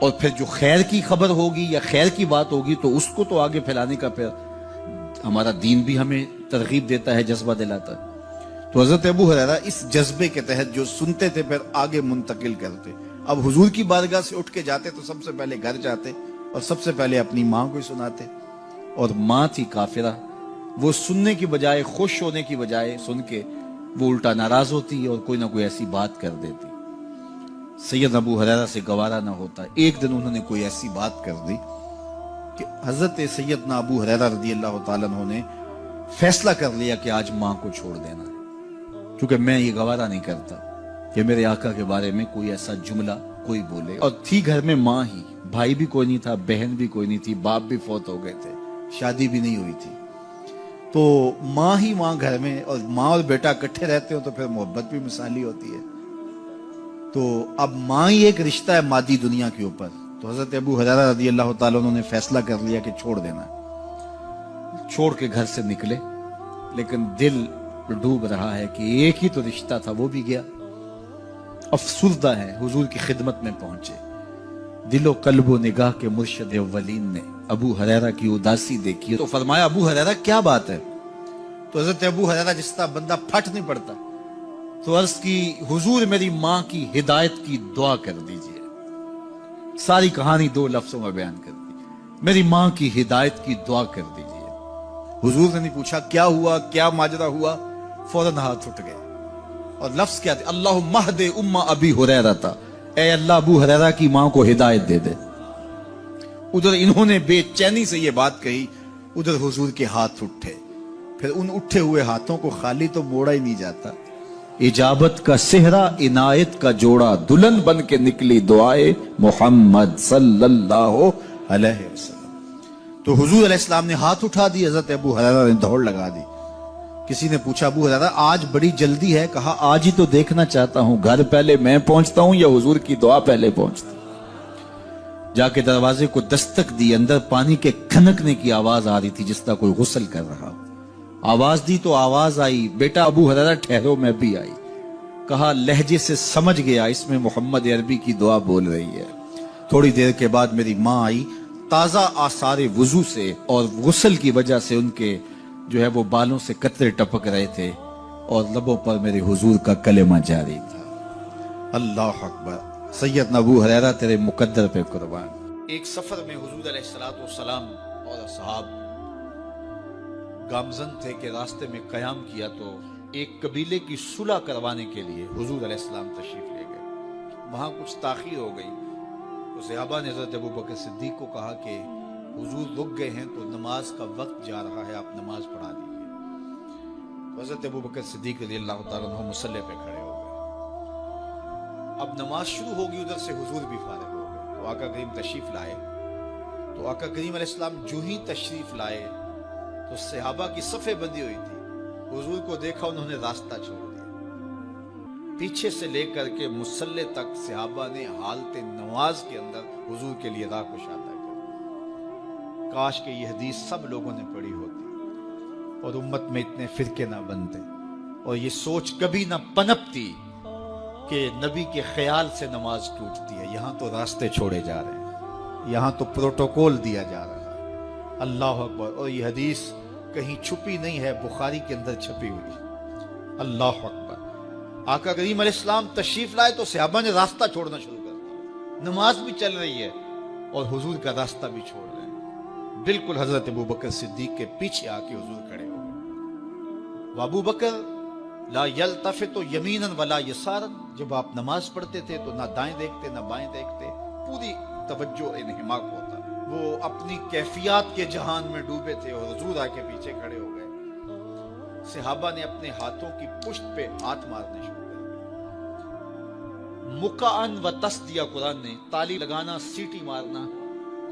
اور پھر جو خیر کی خبر ہوگی یا خیر کی بات ہوگی تو اس کو تو آگے پھیلانے کا پھر ہمارا دین بھی ہمیں ترغیب دیتا ہے، جذبہ دلاتا ہے۔ تو حضرت ابو ہریرہ اس جذبے کے تحت جو سنتے تھے پھر آگے منتقل کرتے۔ اب حضور کی بارگاہ سے اٹھ کے جاتے تو سب سے پہلے گھر جاتے اور سب سے پہلے اپنی ماں کو ہی سناتے، اور ماں تھی کافرہ، وہ سننے کی بجائے، خوش ہونے کی بجائے سن کے وہ الٹا ناراض ہوتی اور کوئی نہ کوئی ایسی بات کر دیتی۔ سید ابو ہریرہ سے گوارا نہ ہوتا، ایک دن انہوں نے کوئی ایسی بات کر دی کہ حضرت سیدنا ابو ہریرہ رضی اللہ تعالیٰ عنہ نے فیصلہ کر لیا کہ آج ماں کو چھوڑ دینا ہے، کیونکہ میں یہ گوارا نہیں کرتا کہ میرے آقا کے بارے میں کوئی ایسا جملہ کوئی بولے۔ اور تھی گھر میں ماں ہی، بھائی بھی کوئی نہیں تھا، بہن بھی کوئی نہیں تھی، باپ بھی فوت ہو گئے تھے، شادی بھی نہیں ہوئی تھی، تو ماں ہی ماں گھر میں، اور ماں اور بیٹا اکٹھے رہتے ہو تو پھر محبت بھی مثالی ہوتی ہے۔ تو اب ماں ہی ایک رشتہ ہے مادی دنیا کے اوپر، تو حضرت ابو ہریرہ رضی اللہ تعالیٰ عنہ نے فیصلہ کر لیا کہ چھوڑ دینا ہے۔ چھوڑ کے گھر سے نکلے، لیکن دل ڈوب رہا ہے کہ ایک ہی تو رشتہ تھا وہ بھی گیا۔ افسردہ ہے، حضور کی خدمت میں پہنچے، دل و قلب و نگاہ کے مرشد اولین نے ابو ہریرہ کی اداسی دیکھی تو فرمایا ابو ہریرہ کیا بات ہے؟ تو حضرت ابو ہریرہ جس طرح بندہ پھٹ نہیں پڑتا، تو عرض کی حضور میری ماں کی ہدایت کی دعا کر دیجئے۔ ساری کہانی 2 لفظوں میں بیان کر دی، میری ماں کی ہدایت کی دعا کر دیجئے۔ حضور نے نہیں پوچھا کیا ہوا، کیا ماجرا ہوا، فوراً ہاتھ اٹھ گئے، اور لفظ کیا تھے؟ اللہم اہد ام ابی ہریرہ تھا، اے اللہ ابو ہریرہ کی ماں کو ہدایت دے دے۔ ادھر انہوں نے بے چینی سے یہ بات کہی، ادھر حضور کے ہاتھ اٹھے، پھر ان اٹھے ہوئے ہاتھوں کو خالی تو موڑا ہی نہیں جاتا۔ اجابت کا صحرا، عنایت کا جوڑا، دلہن بن کے نکلی دعائے محمد صلی اللہ علیہ وسلم۔ تو حضور علیہ السلام نے ہاتھ اٹھا دی، حضرت ابو ہریرہ نے دوڑ لگا دی۔ کسی نے پوچھا ابو ہریرہ آج بڑی جلدی ہے؟ کہا آج ہی تو دیکھنا چاہتا ہوں، گھر پہلے میں پہنچتا ہوں یا حضور کی دعا پہلے پہنچتی؟ جا کے دروازے کو دستک دی، اندر پانی کے کھنکنے کی آواز آ رہی تھی جس طرح کوئی غسل کر رہا۔ آواز دی تو آواز آئی، بیٹا ابو ہریرہ ٹھہرو، میں بھی آئی۔ کہا لہجے سے سمجھ گیا اس میں محمد عربی کی دعا بول رہی ہے۔ تھوڑی دیر کے بعد میری ماں آئی، تازہ آثار وضو سے، اور غسل کی وجہ سے ان کے جو ہے وہ بالوں سے قطرے ٹپک رہے تھے، اور لبوں پر میرے حضور کا کلمہ جاری تھا۔ اللہ اکبر، سیدنا ابو ہریرہ تیرے مقدر پہ قربان۔ ایک سفر میں حضور علیہ السلام اور اصحاب گامزن تھے کہ راستے میں قیام کیا تو ایک قبیلے کی صلح کروانے کے لیے حضور علیہ السلام تشریف لے گئے۔ وہاں کچھ تاخیر ہو گئی تو صحابہ نے حضرت ابوبکر صدیق کو کہا کہ حضور رک گئے ہیں تو نماز کا وقت جا رہا ہے، آپ نماز پڑھا دیجیے۔ تو حضرت ابوبکر صدیق رضی اللہ تعالیٰ عنہ مصلی پہ کھڑے ہو گئے۔ اب نماز شروع ہوگی، ادھر سے حضور بھی فارغ ہو گئے تو آقا کریم تشریف لائے۔ تو آقا کریم علیہ السلام جو ہی تشریف لائے تو صحابہ کی صفیں بندی ہوئی تھی، حضور کو دیکھا انہوں نے راستہ چھوڑ دیا۔ پیچھے سے لے کر کے مصلی تک صحابہ نے حالت نماز کے اندر حضور کے لیے راہ کشادہ کر۔ کاش کہ یہ حدیث سب لوگوں نے پڑھی ہوتی اور امت میں اتنے فرقے نہ بنتے، اور یہ سوچ کبھی نہ پنپتی کہ نبی کے خیال سے نماز ٹوٹتی ہے۔ یہاں تو راستے چھوڑے جا رہے ہیں، یہاں تو پروٹوکول دیا جا رہا ہے۔ اللہ اکبر، اور یہ حدیث کہیں چھپی نہیں ہے، بخاری کے اندر چھپی ہوئی۔ اللہ اکبر، آقا کریم علیہ السلام تشریف لائے تو صحابہ نے راستہ چھوڑنا شروع کر دیا۔ نماز بھی چل رہی ہے اور حضور کا راستہ بھی چھوڑ رہے ہیں۔ بالکل حضرت ابوبکر صدیق کے پیچھے آ کے حضور کھڑے ہو گئے۔ ابوبکر لا یلتفت یمینا ولا یسارا، جب آپ نماز پڑھتے تھے تو نہ دائیں دیکھتے نہ بائیں دیکھتے، پوری توجہ انہماک ہوتا۔ وہ اپنی کیفیات کے جہان میں ڈوبے تھے اور حضور آ کے پیچھے کھڑے ہو گئے۔ صحابہ نے اپنے ہاتھوں کی پشت پہ ہاتھ مارنے شروع کر دیے۔ مقعن و تصدیہ، قرآن نے تالی لگانا، سیٹی مارنا،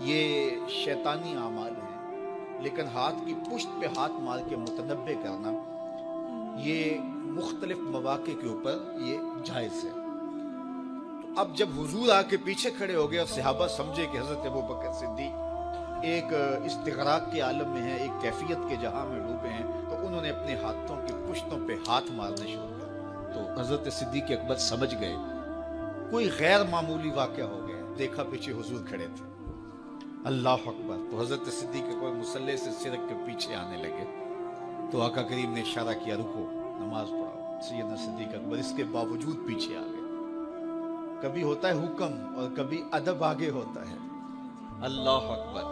یہ شیطانی اعمال ہیں، لیکن ہاتھ کی پشت پہ ہاتھ مار کے متنبع کرنا یہ مختلف مواقع کے اوپر یہ جائز ہے۔ تو اب جب حضور آ کے پیچھے کھڑے ہو گئے اور صحابہ سمجھے کہ حضرت ابوبکر صدیق ایک استغراق کے عالم میں ہیں، ایک کیفیت کے جہاں میں ڈوبے ہیں، تو انہوں نے اپنے ہاتھوں کی پشتوں پہ ہاتھ مارنے شروع کر۔ تو حضرت صدیق اکبر سمجھ گئے کوئی غیر معمولی واقعہ ہو گیا، دیکھا پیچھے حضور کھڑے تھے. اللہ اکبر. تو حضرت صدیق کوئی مصلی سے سرک کے پیچھے آنے لگے تو آقا کریم نے اشارہ کیا رکو نماز پڑھاؤ. سیدنا صدیق اکبر اس کے باوجود پیچھے آ گئے. کبھی ہوتا ہے حکم اور کبھی ادب آگے ہوتا ہے. اللہ اکبر.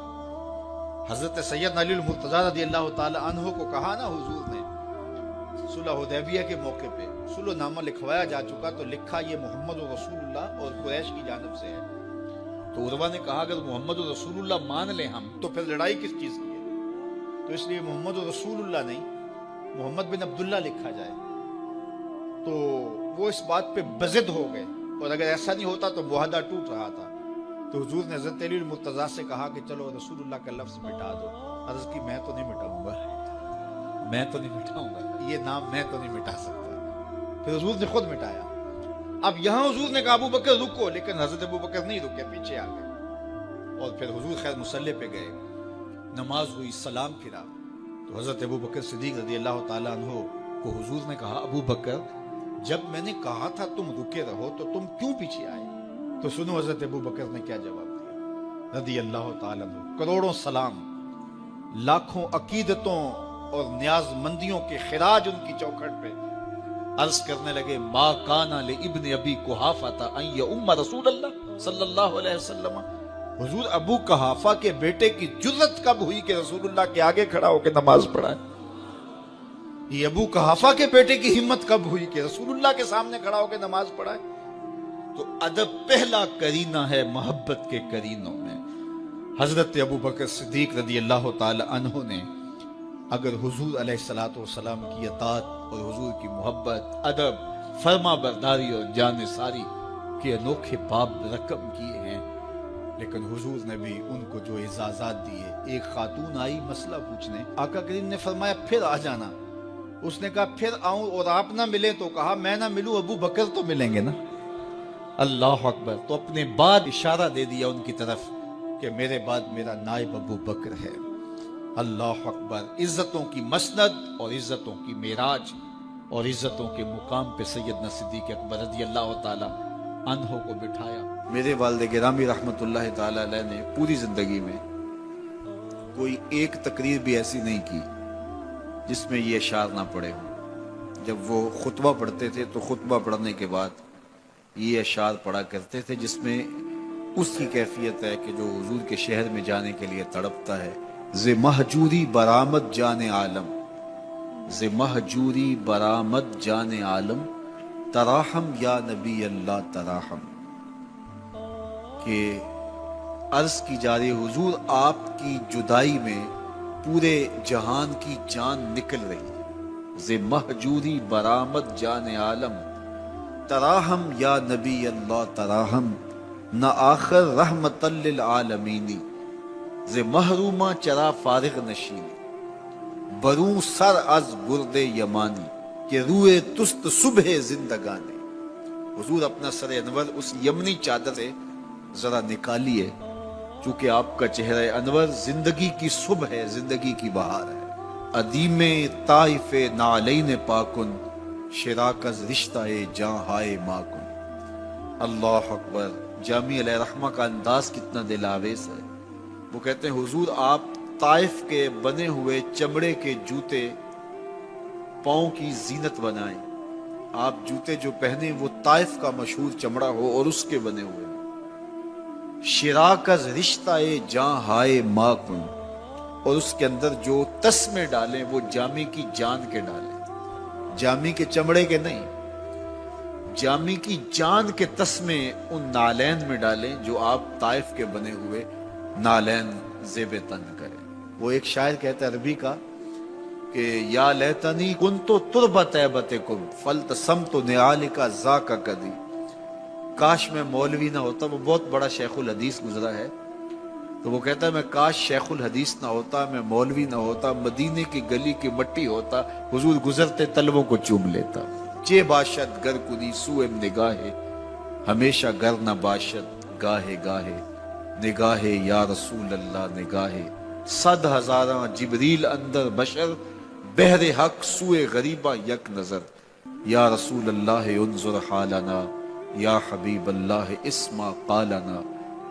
حضرت سیدنا علی المرتضیٰ رضی اللہ تعالی عنہ کو کہا نا حضور نے صلح حدیبیہ کے موقع پہ صلح نامہ لکھوایا جا چکا تو لکھا یہ محمد رسول اللہ اور قریش کی جانب سے ہے. تو عروہ نے کہا اگر محمد رسول اللہ مان لیں ہم تو پھر لڑائی کس چیز کی ہے؟ تو اس لیے محمد رسول اللہ نہیں محمد بن عبداللہ لکھا جائے. تو وہ اس بات پہ بضد ہو گئے اور اگر ایسا نہیں ہوتا تو معاہدہ ٹوٹ رہا تھا. تو حضور نے حضرت علی المرتضیٰ سے کہا کہ چلو رسول اللہ کا لفظ مٹا دو. عرض کی میں تو نہیں مٹاؤں گا یہ نام میں تو نہیں مٹا سکتا. پھر حضور نے خود مٹایا. اب یہاں حضور نے کہا ابو بکر رکو لیکن حضرت ابو بکر نہیں رکے پیچھے آ گئے اور پھر حضور خیر مصلی پہ گئے. نماز ہوئی سلام پھرا تو حضرت ابو بکر صدیق رضی اللہ تعالیٰ عنہ کو حضور نے کہا ابو بکر جب میں نے کہا تھا تم رکے رہو تو تم کیوں پیچھے آئے؟ تو سنو حضرت ابو بکر نے کیا جواب دیا رضی اللہ تعالیٰ عنہ. کروڑوں سلام لاکھوں عقیدتوں اور نیاز مندیوں کے خراج ان کی چوکھٹ پہ عرض کرنے لگے ما کانا لابن ابی قحافہ ان یؤم رسول اللہ صلی اللہ علیہ وسلم. حضور ابو قحافہ کے بیٹے کی جرت کب ہوئی کہ رسول اللہ کے آگے کھڑا ہو کے نماز پڑھائے؟ یہ ابو قحافہ کے بیٹے کی ہمت کب ہوئی کہ رسول اللہ کے سامنے کھڑا ہو کے نماز پڑھائے؟ تو ادب پہلا کرینہ ہے محبت کے کرینوں میں. حضرت ابو بکر صدیق رضی اللہ تعالی عنہ نے اگر حضور علیہ الصلوۃ والسلام کی اطاعت اور حضور کی محبت ادب فرما برداری اور جانثاری کے انوکھے باب رقم کیے ہیں لیکن حضور نے بھی ان کو جو اعزازات دیے. ایک خاتون آئی مسئلہ پوچھنے آقا کریم نے فرمایا پھر آ جانا. اس نے کہا پھر آؤں اور آپ نہ ملے تو کہا میں نہ ملوں ابو بکر تو ملیں گے نا. اللہ اکبر. تو اپنے بعد اشارہ دے دیا ان کی طرف کہ میرے بعد میرا نائب ابو بکر ہے. اللہ اکبر. عزتوں کی مسند اور عزتوں کی معراج اور عزتوں کے مقام پہ سیدنا صدیق اکبر رضی اللہ تعالی عنہ کو بٹھایا. میرے والد گرامی رحمت اللہ تعالی علیہ نے پوری زندگی میں کوئی ایک تقریر بھی ایسی نہیں کی جس میں یہ اشعار نہ پڑے ہوں. جب وہ خطبہ پڑھتے تھے تو خطبہ پڑھنے کے بعد یہ اشعار پڑھا کرتے تھے جس میں اس کی کیفیت ہے کہ جو حضور کے شہر میں جانے کے لیے تڑپتا ہے. ز مہجوری برآمد جان عالم ز مہجوری برآمد جان عالم تراہم یا نبی اللہ تراہم. کہ عرض کی جا رہی حضور آپ کی جدائی میں پورے جہان کی جان نکل رہی ہے. ز مہجوری برآمد جان عالم تراہم یا نبی اللہ تراہم نہ آخر رحمت للعالمینی ز محرومہ چرا فارغ نشینی بروں سر از برد یمانی کہ روئے تست صبح زندگانی. حضور اپنا سر انور اس یمنی چادر سے ذرا نکالیے چونکہ آپ کا چہرہ انور زندگی کی صبح ہے زندگی کی بہار ہے. ادیم طائف نعلین پاکن شراکز رشتہ جاں ہائے ماکن. اللہ اکبر. جامع علیہ رحمہ کا انداز کتنا دل آویز ہے. وہ کہتے ہیں حضور آپ طائف کے بنے ہوئے چمڑے کے جوتے پاؤں کی زینت بنائیں. آپ جوتے جو پہنے وہ طائف کا مشہور چمڑا ہو اور اس کے بنے ہوئے. شراکز رشتہ جاں ہائے ماکن اور اس کے اندر جو تسمے ڈالیں وہ جامی کی جان کے ڈالیں. جامی کے چمڑے کے نہیں جامی کی جان کے تسمے ان نالین میں ڈالیں جو آپ طائف کے بنے ہوئے نالین زیب تن کریں. وہ ایک شاعر کہتا ہے عربی کا کہ یا لیتنی کنتو تربت ایبتکم فلتسمت نعالک ذاک کدی. کاش میں مولوی نہ ہوتا. وہ بہت بڑا شیخ الحدیث گزرا ہے تو وہ کہتا ہے میں کاش شیخ الحدیث نہ ہوتا میں مولوی نہ ہوتا مدینے کی گلی کی مٹی ہوتا حضور گزرتے طلبوں کو چوم لیتا. چے باشد گر کنی سوئم نگاہے ہمیشہ گر نہ باشد گاہے گاہے نگاہے یا رسول اللہ نگاہے 100,000 جبریل اندر بشر بحر حق سوئے غریبہ یک نظر یا رسول اللہ انظر حالنا یا حبیب اللہ اسما قالنا